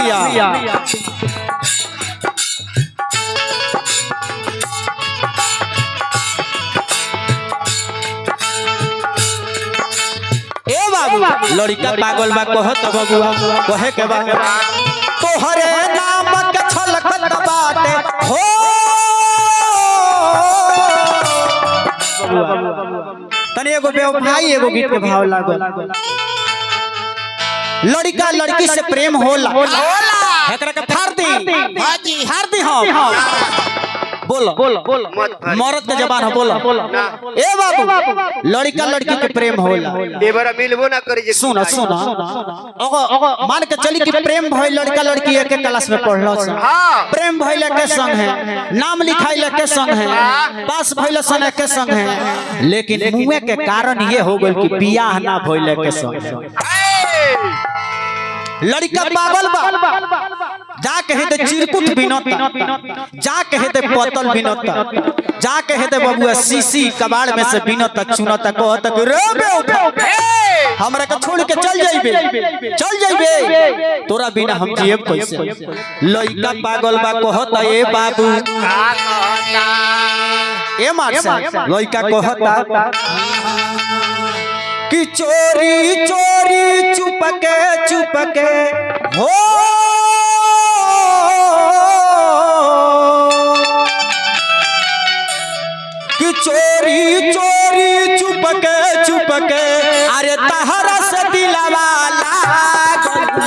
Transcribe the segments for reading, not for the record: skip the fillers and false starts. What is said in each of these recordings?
भैया ए बाबू लड़का पागल बा कहत बबुआ कहे के बा तोहरे नाम के छलकत बाटे हो तनी एगो बेवफाई एगो गीत के भाव लागल लड़का लड़की से प्रेम होला एकरा के फाड़ दी हम बोलो मर्द के जबान हो बोलो ए बाबू लड़का लड़की के प्रेम होला देवरा मिलबो ना करी सुनो मान के चली कि प्रेम भइल लड़का लड़की एक क्लास में पढ़लो हां प्रेम भइल के संग है नाम लिखाइल के संग है पास भइल सन के संग है लेकिन मुए के कारण ये हो गेल कि बियाह ना भइल के संग लड़का पागल बा जा कहे दे चिरकुट बिनता जा कहे दे पतल बिनता जा कहे दे बबुआ सीसी कबाड़ में से बिनता चुनता कहता कि रे बेटा हमरा के छोड़ के चल जाइबे तोरा बिना हम जियब कैसे लड़का पागल बा कहता ए बाबू ए मार से लड़का कहता कि चोरी चोरी चुप के हो कि चोरी चोरी चुप के अरे तहरा से दिलवा लागल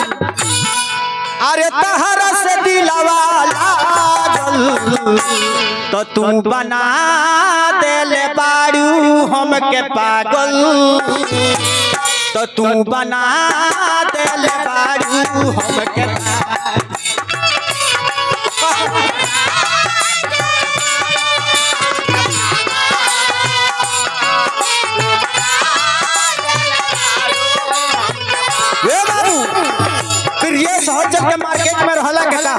अरे तहरा से दिलवा लागल तो तू बना देले बाड़ू हमके पागल तो तू बना देले बाड़ू हमके शहर के मार्केट में रहला के का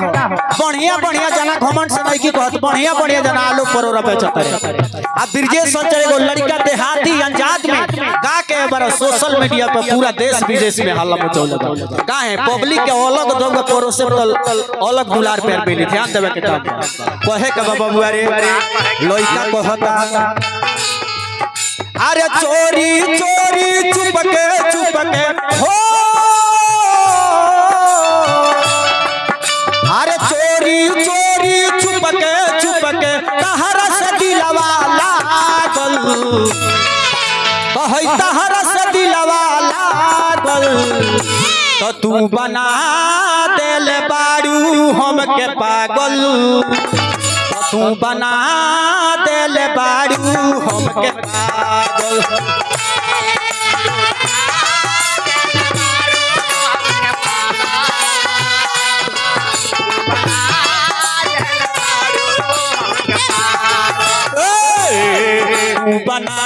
हो बढ़िया जना घमंड से नहीं की कहत बढ़िया जना आलू परोरा बेचत रे आ ब्रिजेश सोच एगो लड़का देहाती अंजाद में गा के बड़ा सोशल मीडिया पर पूरा देश विदेश में हल्ला मचौले बा काहे पब्लिक के अलग दग परोसे अलग दुलार पे मिली ध्यान देवे के काम कहे के बाबा बुआरे लइका कहता अरे चोरी चोरी चुप के हो अरे चोरी चोरी चुप के तहरा से दिलवा लागल कहै तहरा से दिलवा लागल तो तू बना देले बाड़ू हमके पागल तो तू बना देले बाड़ू हमके पागल बना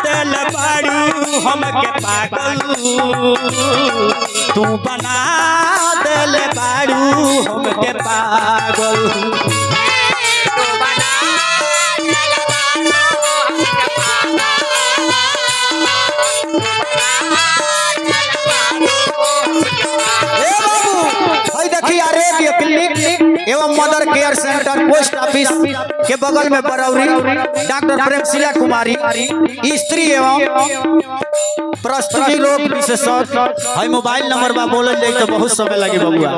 देल बाड़ू हमके पागल तू बना देल बाड़ू हमके पागल एवं mother care centre post office के बगल में बरौरी डॉक्टर प्रेमशिला कुमारी स्त्री एवं प्रस्तुति रोग विशेषज्ञ है मोबाइल नंबर बा बोलल जाए तो बहुत समय लगे बबुआ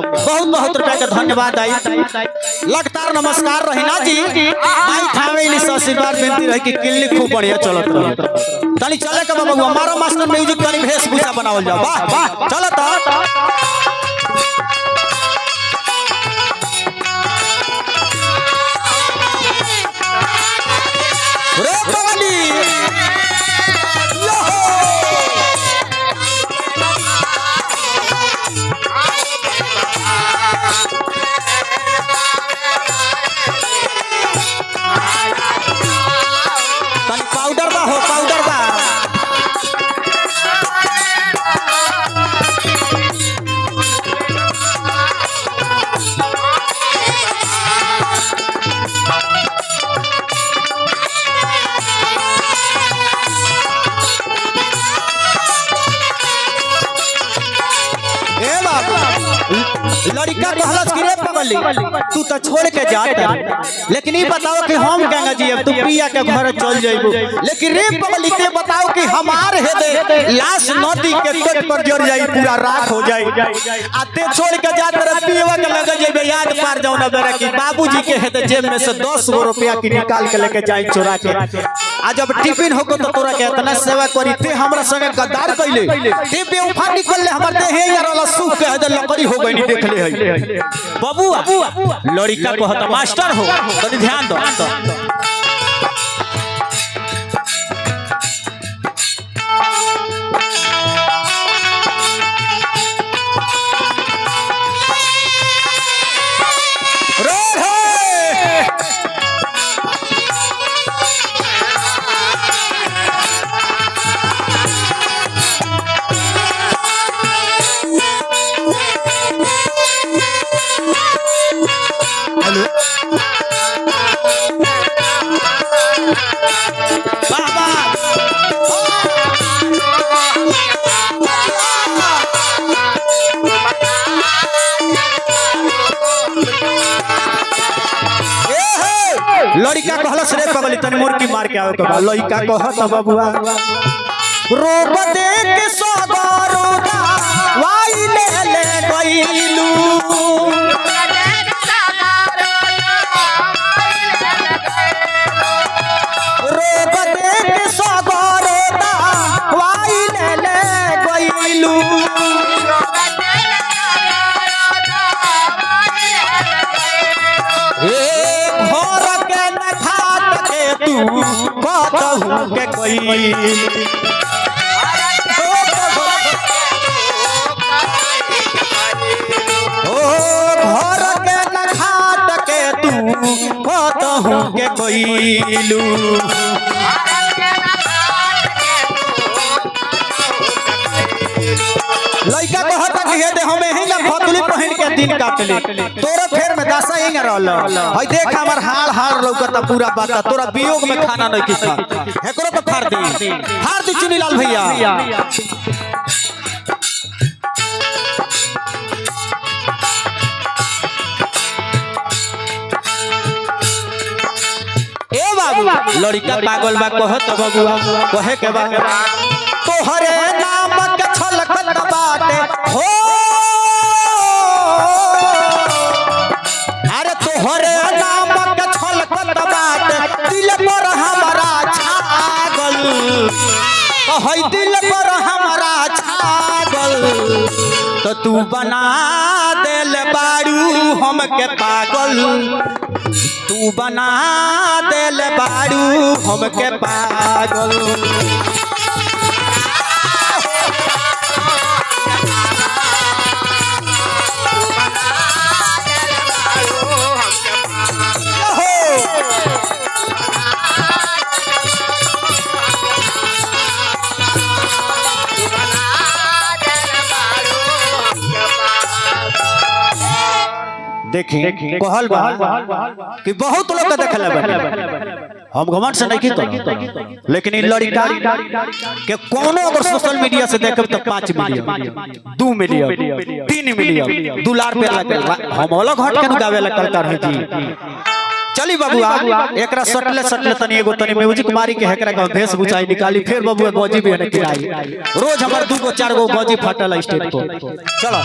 बहुत रुपया के धन्यवाद आई लगातार नमस्कार रहीना जी माई खावे ली आशीर्वाद विनती रही कि क्लिनिक खूब बढ़िया चलत रहे तनी चले के बबुआ मारो मास्टर म्यूजिक तनी वेशभूषा बनावल जाओ वाह चलत पाउडर बा हो पाउडर बा ए बाबू लड़का कहलस कि रे पगली तू तो छोड़ के जाता, लेकिन ये बताओ कि हम गंगा जी अब तू पिया के घर चल जाइबो, लेकिन रे पगली के बताओ कि हमार है दे लाश नदी के तट पर जड़ जाई, पूरा राख हो जाई, आते छोड़ के जात रे पियवा के लगे जेबे याद पार जाओ ना बेरा कि बाबूजी के है दे जेब में से 10 गो रुपया की निकाल के लेके जाई चोरा के। आज जब टिफिन होको तो तोरा के इतना सेवा करी ते हमरा संगे गद्दार कइले, ते बेवफा निकल ले हमर देह यार वाला सुख के हद लकड़ी हो गई, देख ले है बबुआ लड़का कहत मास्टर हो तनी ध्यान दो। लड़का कहलस रे पगली तनी मुर्गी मार के आवे के लड़का कहत बबुआ रोब दे के सगरोदा वाई ले ले गइलू, रोब दे के सगरोदा वाई ले ले गइलू, कहू के कोई घर के नखात के तू कहू के कोईलू, लइका कहता कि हे दे हमें ही ना फतली पहन के दिन काटले तोरा फेर में दासा ही ना रहल हई देख हमर हाल हाल लौकता पूरा बात तोरा वियोग में खाना नहीं की खा एकरो तो फाड़ दी चुनीलाल भैया। ए बाबू लड़का पागल बा कहत बबुआ कहे के बा तोहरे नाम के छलकत बाटे हो, अरे तोहरे नाम के छलकत बाटे दिल पर हमारा छागल, कहई दिल पर हमारा छागल, तो तू बना देल बारू हमके पागल, तू बना देल बारू हमके पागल। देखी कहल कि बहुत लोग का देखल हम घमंड से नहीं तो, लेकिन इन लड़का के कोनो अगर सोशल मीडिया से देखब तो 5 मिलियन 2 मिलियन 3 मिलियन 2 लाख पे हम अलग हट के गावे ला कलाकार है जी। चली बबुआ एकरा सटले तनी एगो तनी म्यूजिक मारी के हेकरा का भेष बुझाई निकाली, फिर बबुआ गौजी भी ने खिलाई, रोज हमर 2 गो 4 गो गौजी फाटल स्टेज पर। चलो